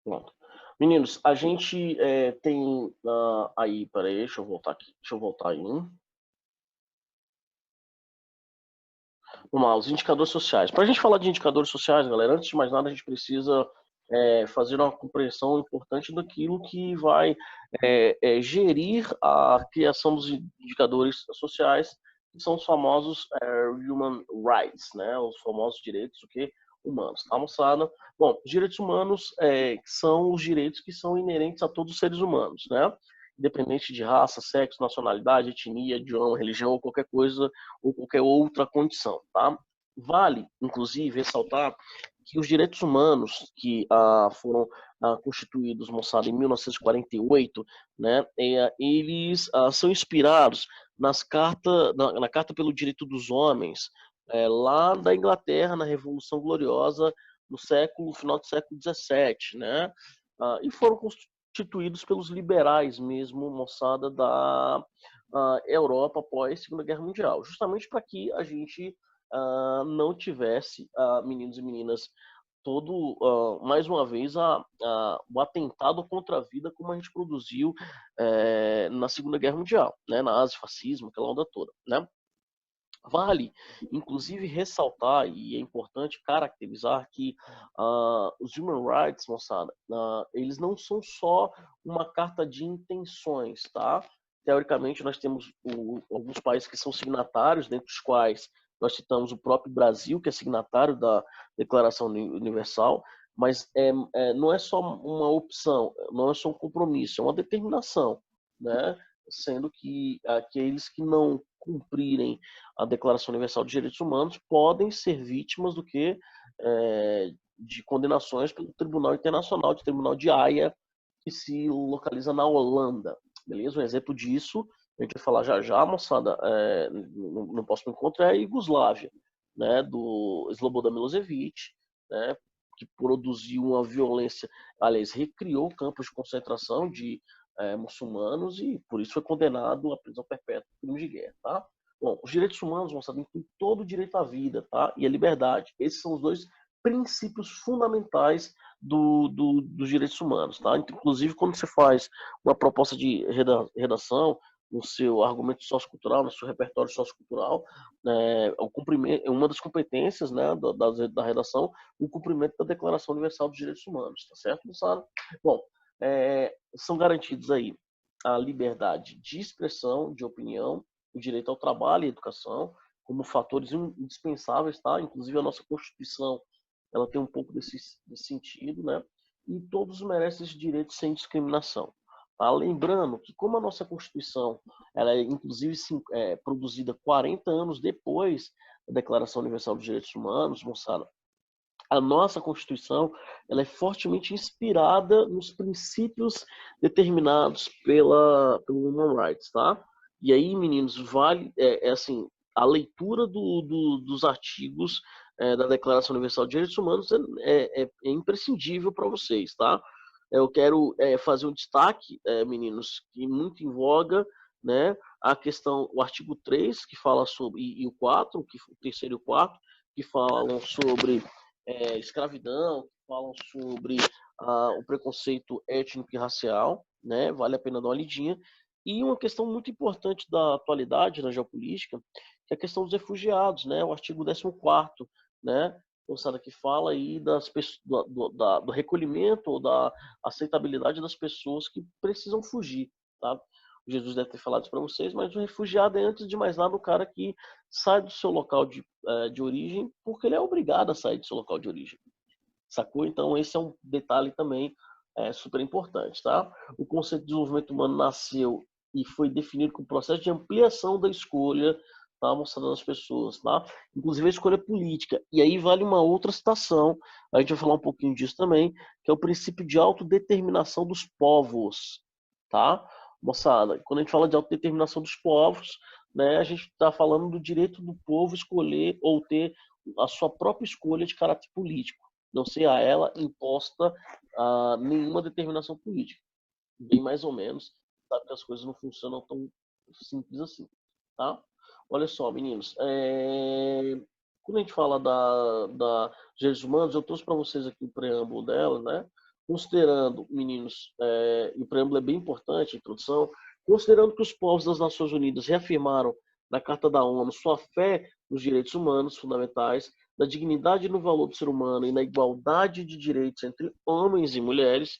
Pronto. Meninos, a gente tem aí, peraí, deixa eu voltar aqui. Deixa eu voltar aí. Vamos lá, os indicadores sociais. Para a gente falar de indicadores sociais, galera, antes de mais nada, a gente precisa fazer uma compreensão importante daquilo que vai gerir a criação dos indicadores sociais, que são os famosos human rights, né? Os famosos direitos humanos. Tá, moçada? Bom, os direitos humanos são os direitos que são inerentes a todos os seres humanos, né? Independente de raça, sexo, nacionalidade, etnia, idioma, religião ou qualquer coisa ou qualquer outra condição, tá? Vale, inclusive, ressaltar que os direitos humanos que foram constituídos, moçada, em 1948, né, eles são inspirados na Carta pelo Direito dos Homens, lá da Inglaterra, na Revolução Gloriosa, no final do século XVII, né, e foram constituídos pelos liberais mesmo, moçada da Europa após a Segunda Guerra Mundial, justamente para que a gente não tivesse, meninos e meninas, mais uma vez, o atentado contra a vida como a gente produziu na Segunda Guerra Mundial, né, na Ásia, fascismo, aquela onda toda, né? Vale, inclusive, ressaltar, e é importante caracterizar que os human rights, moçada, eles não são só uma carta de intenções, tá? Teoricamente, nós temos alguns países que são signatários, dentre os quais nós citamos o próprio Brasil, que é signatário da Declaração Universal, mas não é só uma opção, não é só um compromisso, é uma determinação, né? Sendo que aqueles que não cumprirem a Declaração Universal de Direitos Humanos podem ser vítimas do que de condenações pelo Tribunal Internacional, de Tribunal de Haia, que se localiza na Holanda. Beleza? Um exemplo disso, a gente vai falar já já, moçada, no próximo encontro, é a Iugoslávia, né, do Slobodan Milosevic, né, que produziu uma violência, aliás, recriou campos de concentração de muçulmanos e por isso foi condenado à prisão perpétua por crimes de guerra, tá? Bom, os direitos humanos, moçada, incluem todo o direito à vida, tá? E a liberdade. Esses são os dois princípios fundamentais dos direitos humanos, tá? Inclusive, quando você faz uma proposta de redação, no seu argumento sociocultural, no seu repertório sociocultural, o cumprimento, uma das competências, né, da redação, o cumprimento da Declaração Universal dos Direitos Humanos, tá certo, moçada? Bom, são garantidos aí a liberdade de expressão, de opinião, o direito ao trabalho e à educação, como fatores indispensáveis, tá? Inclusive a nossa Constituição, ela tem um pouco desse sentido, né? E todos merecem esses direitos sem discriminação. Tá? Lembrando que como a nossa Constituição, ela é inclusive produzida 40 anos depois da Declaração Universal dos Direitos Humanos, moçada, a nossa Constituição, ela é fortemente inspirada nos princípios determinados pelo Human Rights, tá? E aí, meninos, vale assim, a leitura dos artigos da Declaração Universal de Direitos Humanos é imprescindível para vocês, tá? Eu quero fazer um destaque, meninos, que muito em voga, né? A questão, o artigo 3, que fala sobre, e o 4, o terceiro e o quarto, que falam sobre escravidão, que falam sobre o preconceito étnico e racial, né? Vale a pena dar uma lidinha. E uma questão muito importante da atualidade na geopolítica, que é a questão dos refugiados, né? O artigo 14º, né? Moçada, que fala aí do recolhimento ou da aceitabilidade das pessoas que precisam fugir, tá? Jesus deve ter falado isso para vocês, mas o refugiado é, antes de mais nada, o cara que sai do seu local de origem porque ele é obrigado a sair do seu local de origem, sacou? Então esse é um detalhe também super importante, tá? O conceito de desenvolvimento humano nasceu e foi definido como processo de ampliação da escolha, tá? Mostrando as pessoas, tá? Inclusive a escolha política. E aí vale uma outra citação, a gente vai falar um pouquinho disso também, que é o princípio de autodeterminação dos povos, tá? Moçada, quando a gente fala de autodeterminação dos povos, né, a gente está falando do direito do povo escolher ou ter a sua própria escolha de caráter político, não ser a ela imposta nenhuma determinação política. Bem mais ou menos, sabe que as coisas não funcionam tão simples assim, tá? Olha só, meninos, quando a gente fala da direitos humanos, eu trouxe para vocês aqui o preâmbulo dela, né? Considerando, meninos, e o preâmbulo é bem importante, a introdução, considerando que os povos das Nações Unidas reafirmaram na Carta da ONU sua fé nos direitos humanos fundamentais, na dignidade e no valor do ser humano e na igualdade de direitos entre homens e mulheres,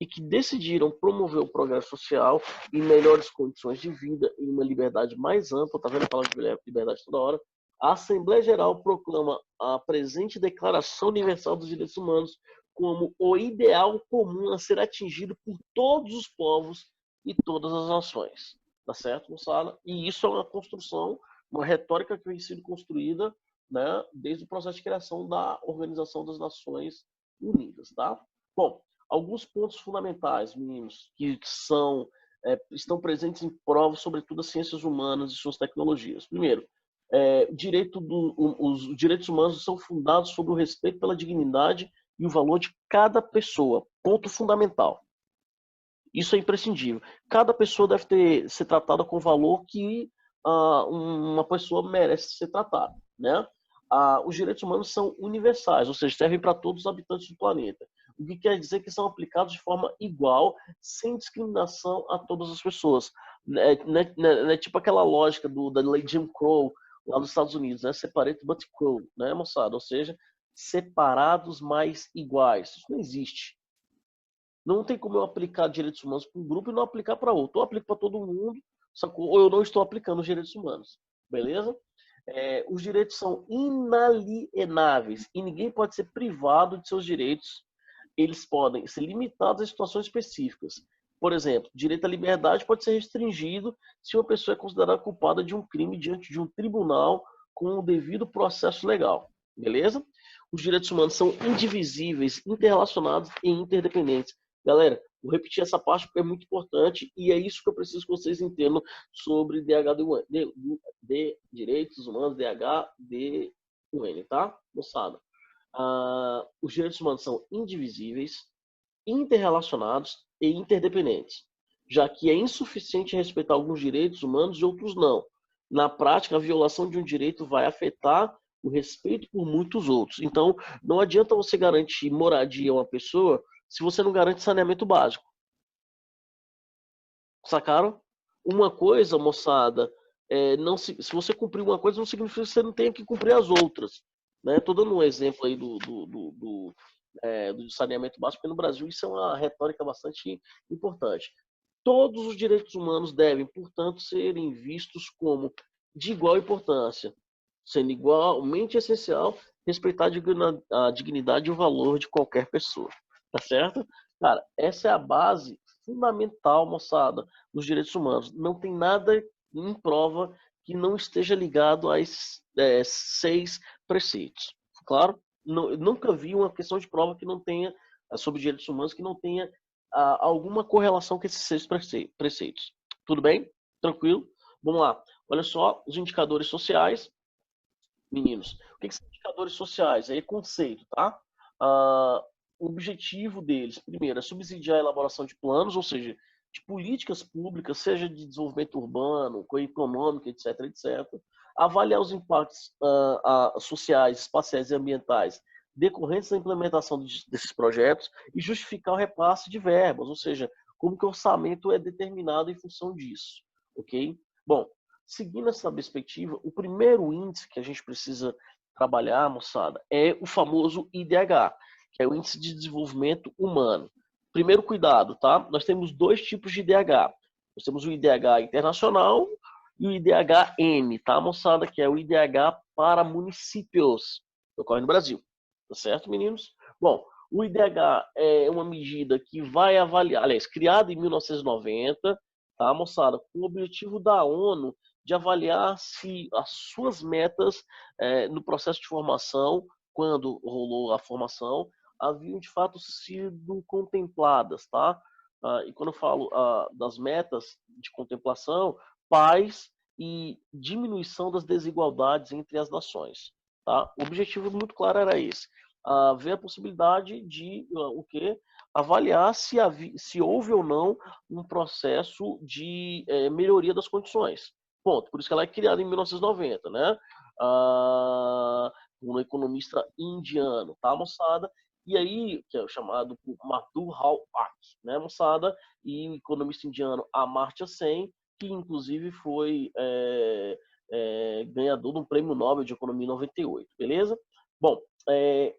e que decidiram promover o progresso social e melhores condições de vida e uma liberdade mais ampla, tá vendo? Falar de liberdade toda hora. A Assembleia Geral proclama a presente Declaração Universal dos Direitos Humanos como o ideal comum a ser atingido por todos os povos e todas as nações. Tá certo, moçada? E isso é uma construção, uma retórica que vem sendo construída, né, desde o processo de criação da Organização das Nações Unidas, tá? Bom, alguns pontos fundamentais, meninos, que estão presentes em provas, sobretudo as ciências humanas e suas tecnologias. Primeiro, os direitos humanos são fundados sobre o respeito pela dignidade e o valor de cada pessoa. Ponto fundamental. Isso é imprescindível. Cada pessoa deve ser tratada com o valor que uma pessoa merece ser tratada, né? Os direitos humanos são universais, ou seja, servem para todos os habitantes do planeta. O que quer dizer que são aplicados de forma igual, sem discriminação a todas as pessoas. É tipo aquela lógica da lei Jim Crow, lá nos Estados Unidos, né? Separate but equal, né, moçada? Ou seja, separados mas iguais. Isso não existe. Não tem como eu aplicar direitos humanos para um grupo e não aplicar para outro. Ou eu aplico para todo mundo, sacou? Ou eu não estou aplicando os direitos humanos. Beleza? Os direitos são inalienáveis e ninguém pode ser privado de seus direitos. Eles podem ser limitados a situações específicas. Por exemplo, direito à liberdade pode ser restringido se uma pessoa é considerada culpada de um crime diante de um tribunal com o devido processo legal. Beleza? Os direitos humanos são indivisíveis, interrelacionados e interdependentes. Galera, vou repetir essa parte porque é muito importante e é isso que eu preciso que vocês entendam sobre de direitos humanos, DHDUN, tá? Moçada, os direitos humanos são indivisíveis, interrelacionados e interdependentes, já que é insuficiente respeitar alguns direitos humanos e outros não. Na prática, a violação de um direito vai afetar o respeito por muitos outros. Então, não adianta você garantir moradia a uma pessoa se você não garante saneamento básico. Sacaram? Uma coisa, moçada, não se você cumprir uma coisa, não significa que você não tenha que cumprir as outras. Né? Estou dando um exemplo aí do saneamento básico, porque no Brasil isso é uma retórica bastante importante. Todos os direitos humanos devem, portanto, serem vistos como de igual importância, sendo igualmente essencial respeitar a dignidade e o valor de qualquer pessoa. Tá certo? Cara, essa é a base fundamental, moçada, dos direitos humanos. Não tem nada em prova que não esteja ligado a esses 6 preceitos. Claro, nunca vi uma questão de prova que não tenha, sobre direitos humanos, que não tenha alguma correlação com esses 6 preceitos. Tudo bem? Tranquilo? Vamos lá. Olha só, os indicadores sociais, meninos. O que são indicadores sociais? É conceito, tá? O objetivo deles, primeiro, é subsidiar a elaboração de planos, ou seja, de políticas públicas, seja de desenvolvimento urbano, econômico, etc., etc. Avaliar os impactos sociais, espaciais e ambientais decorrentes da implementação desses projetos e justificar o repasse de verbas, ou seja, como que o orçamento é determinado em função disso, ok? Bom, seguindo essa perspectiva, o primeiro índice que a gente precisa trabalhar, moçada, é o famoso IDH, que é o Índice de Desenvolvimento Humano. Primeiro cuidado, tá? Nós temos 2 tipos de IDH. Nós temos o IDH internacional e o IDH-M, tá, moçada? Que é o IDH para municípios, que ocorre no Brasil. Tá certo, meninos? Bom, o IDH é uma medida que vai avaliar, aliás, criada em 1990, tá, moçada? Com o objetivo da ONU de avaliar se as suas metas no processo de formação, quando rolou a formação, haviam de fato sido contempladas, tá? E quando eu falo das metas de contemplação, paz e diminuição das desigualdades entre as nações, tá? O objetivo muito claro era esse, ver a possibilidade de o quê? Avaliar se houve ou não um processo de melhoria das condições. Ponto. Por isso que ela é criada em 1990, né? Um economista indiano, tá, moçada? E aí, que é chamado por Madhur Pak, né, moçada? E o economista indiano Amartya Sen, que inclusive foi ganhador de um prêmio Nobel de Economia em 98, beleza? Bom,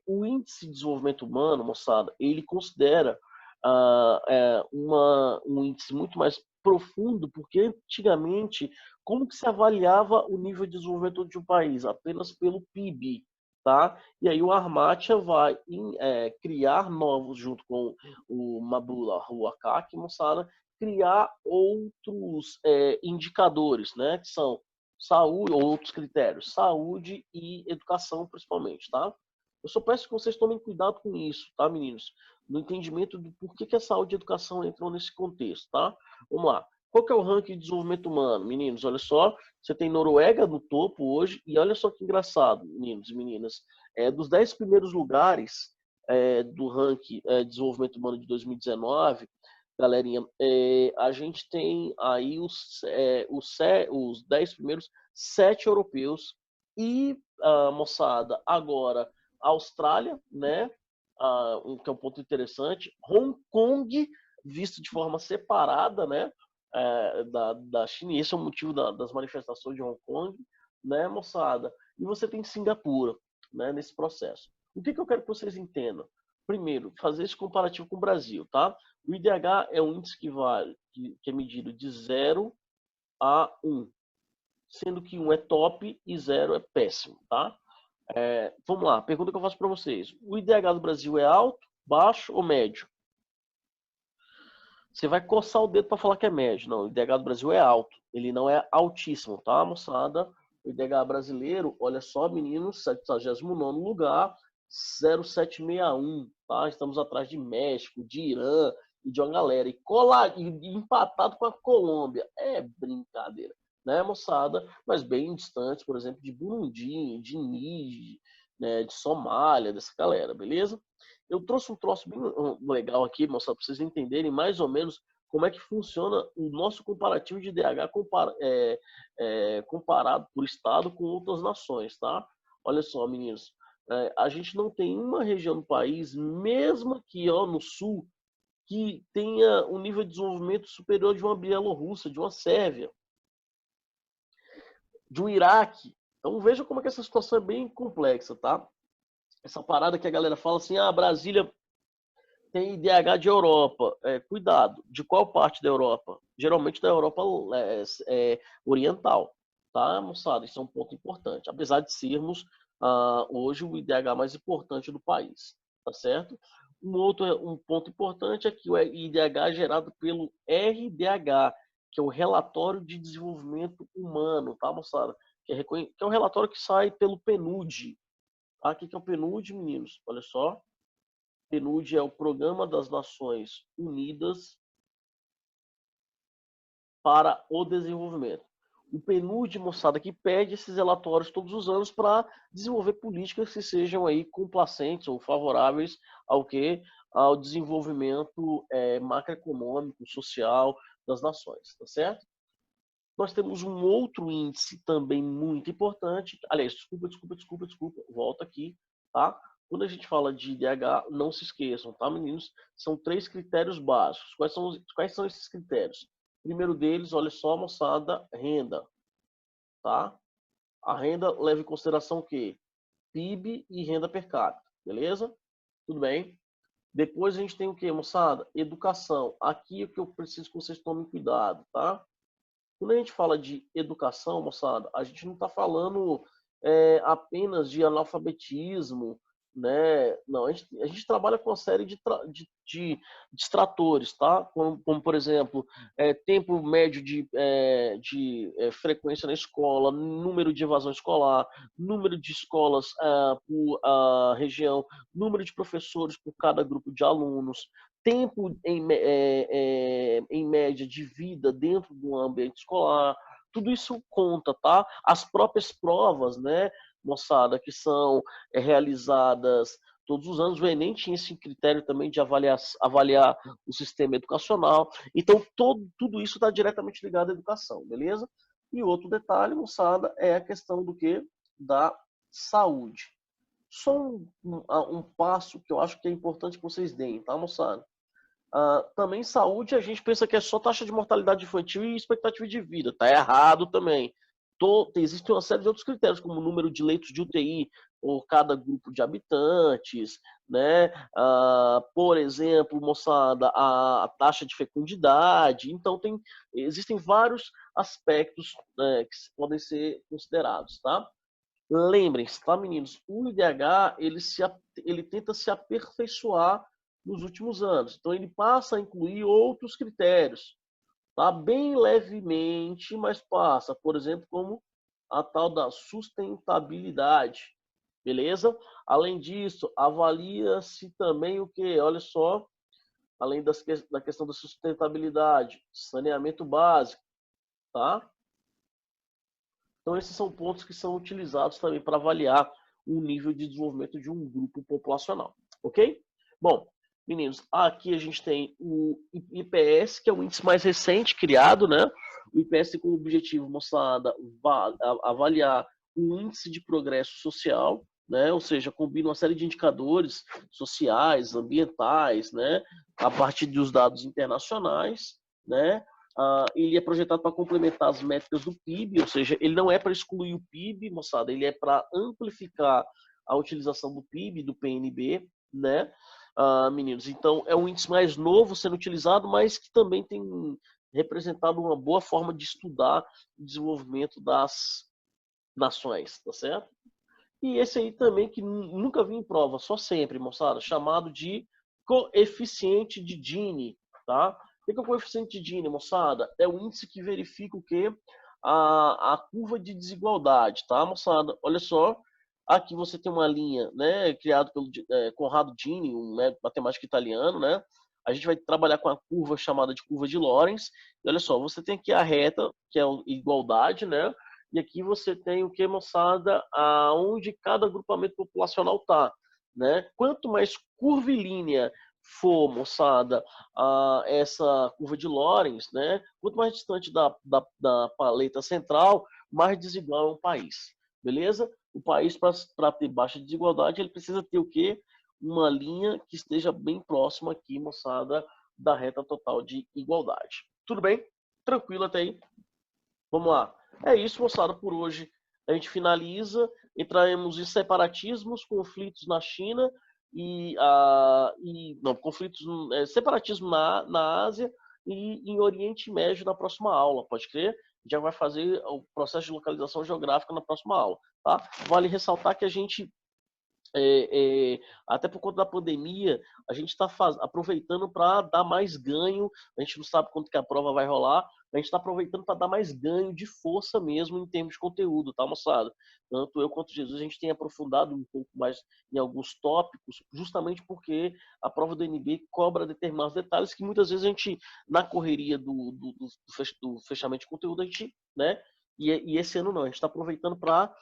o Índice de Desenvolvimento Humano, moçada, ele considera um índice muito mais profundo, porque antigamente, como que se avaliava o nível de desenvolvimento de um país? Apenas pelo PIB, tá? E aí o Amartya vai criar novos, junto com o Mabula Huakaki, moçada, criar outros indicadores, né? Que são saúde, ou outros critérios, saúde e educação, principalmente, tá? Eu só peço que vocês tomem cuidado com isso, tá, meninos? No entendimento do porquê que a saúde e a educação entram nesse contexto, tá? Vamos lá. Qual que é o ranking de desenvolvimento humano, meninos? Olha só, você tem Noruega no topo hoje, e olha só que engraçado, meninos e meninas. Dos 10 primeiros lugares do ranking de desenvolvimento humano de 2019, galerinha, a gente tem aí os 10 primeiros, 7 europeus, e, moçada, agora, Austrália, né? Que é um ponto interessante, Hong Kong, visto de forma separada, né? Da China, e esse é o motivo das manifestações de Hong Kong, né, moçada? E você tem Singapura, né, nesse processo. O que eu quero que vocês entendam? Primeiro, fazer esse comparativo com o Brasil, tá? O IDH é um índice que é medido de 0 a 1, sendo que 1 é top e 0 é péssimo, tá? Vamos lá, pergunta que eu faço para vocês. O IDH do Brasil é alto, baixo ou médio? Você vai coçar o dedo para falar que é médio. Não, o IDH do Brasil é alto. Ele não é altíssimo, tá, moçada? O IDH brasileiro, olha só, meninos, 79º lugar, 0,761, tá? Estamos atrás de México, de Irã e de uma galera. E empatado com a Colômbia. É brincadeira, né, moçada? Mas bem distantes, por exemplo, de Burundi, de Níger, né, de Somália, dessa galera, beleza? Eu trouxe um troço bem legal aqui, mostrar para vocês entenderem mais ou menos como é que funciona o nosso comparativo de IDH comparado por estado com outras nações, tá? Olha só, meninos, a gente não tem uma região do país, mesmo aqui ó, no sul, que tenha um nível de desenvolvimento superior de uma Bielorrússia, de uma Sérvia, de um Iraque. Então veja como é que essa situação é bem complexa, tá? Essa parada que a galera fala assim, Brasília tem IDH de Europa. Cuidado, de qual parte da Europa? Geralmente da Europa oriental, tá, moçada? Isso é um ponto importante, apesar de sermos hoje o IDH mais importante do país, tá certo? Um ponto importante é que o IDH é gerado pelo RDH, que é o Relatório de Desenvolvimento Humano, tá, moçada? Que é um relatório que sai pelo PNUD. Tá? O que é o PNUD, meninos? Olha só. PNUD é o Programa das Nações Unidas para o Desenvolvimento. O PNUD, moçada, que pede esses relatórios todos os anos para desenvolver políticas que sejam aí complacentes ou favoráveis ao quê? Ao desenvolvimento macroeconômico, social das nações, tá certo? Nós temos um outro índice também muito importante. Aliás, desculpa, volta aqui, tá? Quando a gente fala de IDH, não se esqueçam, tá, meninos? São 3 critérios básicos. Quais são esses critérios? O primeiro deles, olha só, moçada, renda, tá? A renda leva em consideração o quê? PIB e renda per capita, beleza? Tudo bem? Depois a gente tem o quê, moçada? Educação. Aqui é o que eu preciso que vocês tomem cuidado, tá? Quando a gente fala de educação, moçada, a gente não está falando apenas de analfabetismo, né? Não, a gente trabalha com uma série de distratores, tá? Como por exemplo, tempo médio de frequência na escola, número de evasão escolar, número de escolas por região, número de professores por cada grupo de alunos, tempo em média de vida dentro do ambiente escolar, tudo isso conta, tá? As próprias provas, né, moçada, que são realizadas todos os anos, o Enem tinha esse critério também de avaliar o sistema educacional. Então, tudo isso está diretamente ligado à educação, beleza? E outro detalhe, moçada, é a questão do quê? Da saúde. Só um passo que eu acho que é importante que vocês deem, tá, moçada? Também saúde, a gente pensa que é só taxa de mortalidade infantil e expectativa de vida. Tá errado também. Existe uma série de outros critérios, como o número de leitos de UTI por cada grupo de habitantes, né? Por exemplo, moçada, a taxa de fecundidade. Então, existem vários aspectos, né, que podem ser considerados, tá? Lembrem-se, tá, meninos? O IDH, ele tenta se aperfeiçoar nos últimos anos. Então, ele passa a incluir outros critérios, tá? Bem levemente, mas passa. Por exemplo, como a tal da sustentabilidade, beleza? Além disso, avalia-se também o que? Olha só, além da questão da sustentabilidade, saneamento básico, tá? Então, esses são pontos que são utilizados também para avaliar o nível de desenvolvimento de um grupo populacional, ok? Bom, meninos, aqui a gente tem o IPS, que é o índice mais recente criado, né? O IPS tem como objetivo, moçada, avaliar o índice de progresso social, né? Ou seja, combina uma série de indicadores sociais, ambientais, né? A partir dos dados internacionais, né? ele é projetado para complementar as métricas do PIB, ou seja, ele não é para excluir o PIB, moçada, ele é para amplificar a utilização do PIB, do PNB, né, meninos? Então, é um índice mais novo sendo utilizado, mas que também tem representado uma boa forma de estudar o desenvolvimento das nações, tá certo? E esse aí também, que nunca vi em prova, só sempre, moçada, chamado de coeficiente de Gini, tá? O que é o coeficiente de Gini, moçada? É o índice que verifica o quê? A curva de desigualdade, tá, moçada? Olha só, aqui você tem uma linha, né, criado pelo Conrado Gini, um matemático italiano, né? A gente vai trabalhar com a curva chamada de curva de Lorenz. E olha só, você tem aqui a reta, que é a igualdade, né? E aqui você tem o que, moçada? Aonde cada agrupamento populacional está, né? Quanto mais curvilínea for, moçada, essa curva de Lorenz, né? Quanto mais distante da paleta central, mais desigual é um país, beleza? O país, para ter baixa desigualdade, ele precisa ter o quê? Uma linha que esteja bem próxima aqui, moçada, da reta total de igualdade. Tudo bem? Tranquilo até aí? Vamos lá. É isso, moçada, por hoje. A gente finaliza, entraremos em separatismos, conflitos na China conflitos, separatismo na Ásia e em Oriente Médio na próxima aula, pode crer? Já vai fazer o processo de localização geográfica na próxima aula, tá? Vale ressaltar que a gente até por conta da pandemia, a gente está aproveitando para dar mais ganho. A gente não sabe quando que a prova vai rolar, a gente está aproveitando para dar mais ganho de força mesmo em termos de conteúdo, tá, moçada? Tanto eu quanto Jesus, a gente tem aprofundado um pouco mais em alguns tópicos, justamente porque a prova do NB cobra determinados detalhes que muitas vezes a gente, na correria do fechamento de conteúdo, a gente, né? E esse ano não, a gente está aproveitando para,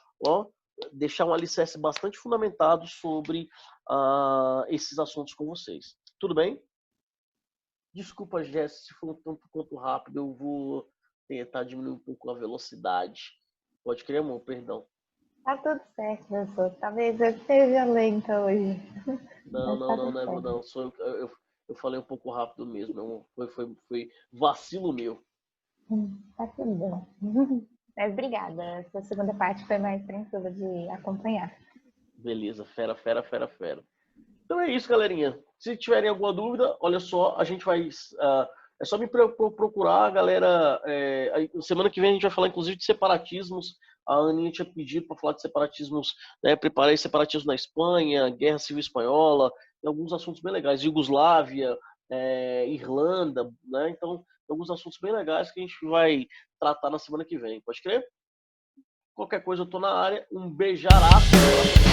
deixar um alicerce bastante fundamentado sobre esses assuntos com vocês. Tudo bem? Desculpa, Jéssica, se for um tanto quanto rápido, eu vou tentar diminuir um pouco a velocidade. Pode crer, amor? Perdão. Tá tudo certo, professor. Talvez eu esteja lenta hoje. Não. Eu falei um pouco rápido mesmo. Foi vacilo meu. Tá tudo bom. Mas obrigada. Essa segunda parte foi mais tranquila de acompanhar. Beleza, fera. Então é isso, galerinha. Se tiverem alguma dúvida, olha só, a gente vai. É só me procurar, galera. Semana que vem a gente vai falar, inclusive, de separatismos. A Aninha tinha pedido para falar de separatismos, né? Preparei separatismo na Espanha, Guerra Civil Espanhola, tem alguns assuntos bem legais. Iugoslávia, Irlanda, né? Então, alguns assuntos bem legais que a gente vai tratar na semana que vem. Pode crer? Qualquer coisa eu tô na área. Um beijaraço.